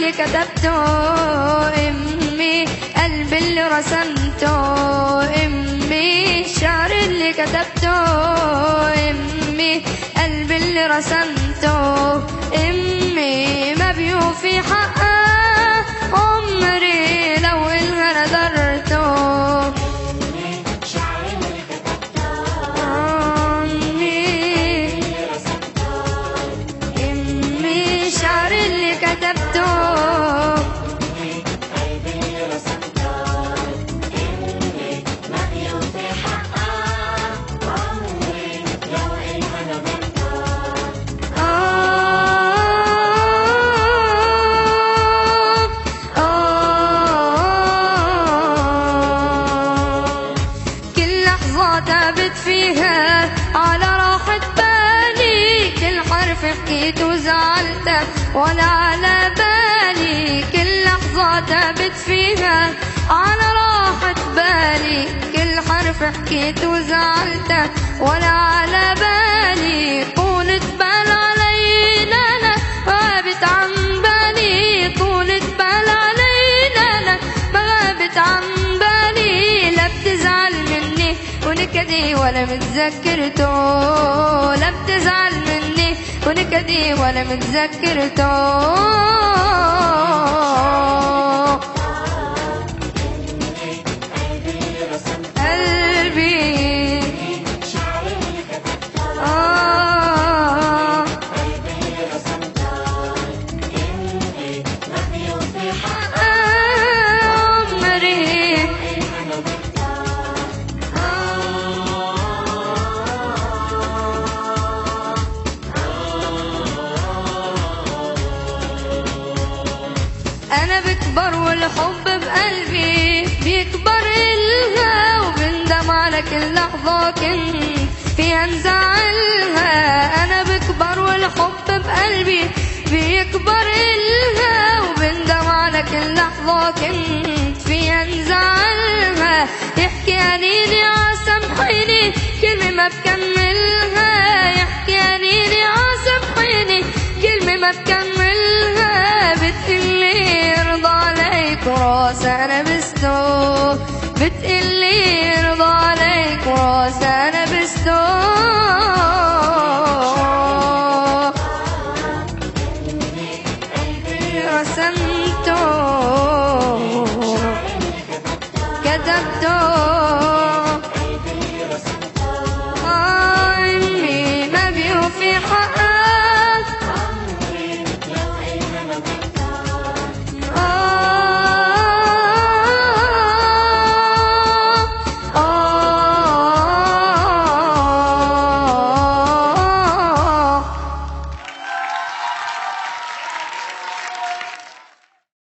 اللي كتبته امي، قلبي اللي رسمته امي، الشعر اللي كتبته امي، قلبي اللي رسمته امي، ما بيوفي حقها عمري لو إلها نذرته. شعر اللي كتبته امي امي، شعر اللي كتبته قلبي اللي رسمته امي، ما بيوفي حقها عمري لو إلها نذرته. كل لحظة تابت فيها على راحة بالي، كل حرف حكيت وزعلت ولا على بالي، كل لحظة تابت فيها على راحة بالي، كل حرف حكيت وزعلت ولا على بالي، طولة بال علينا أنا غابت عن بالي، طولة بال علينا أنا غابت عن بالي، لا بتزعل مني ونكدي ولا متذكرته، لا بتزعل مني ونكدي ولا متذكرته. قلبي اللي رسمته قلبي شعر اللي كتبته قلبي اللي رسمته امي، ما بيوفي حقها عمري إلها نذرته. أنا بكبر والحب بقلبي بيكبر إلها، وبندم على كل لحظة كنت فيها نزعلها، أنا بكبر والحب بقلبي بيكبر إلها، وبندم على كل لحظة كنت فيها نزعلها، يحكي أنيني عسامحيني كلمة ما بكملها، يحكي أنيني عسامحيني كلمة ما بكملها، بتقلي رضا عليك وراس أنا بستو، بتقلي رضا عليك وراس أنا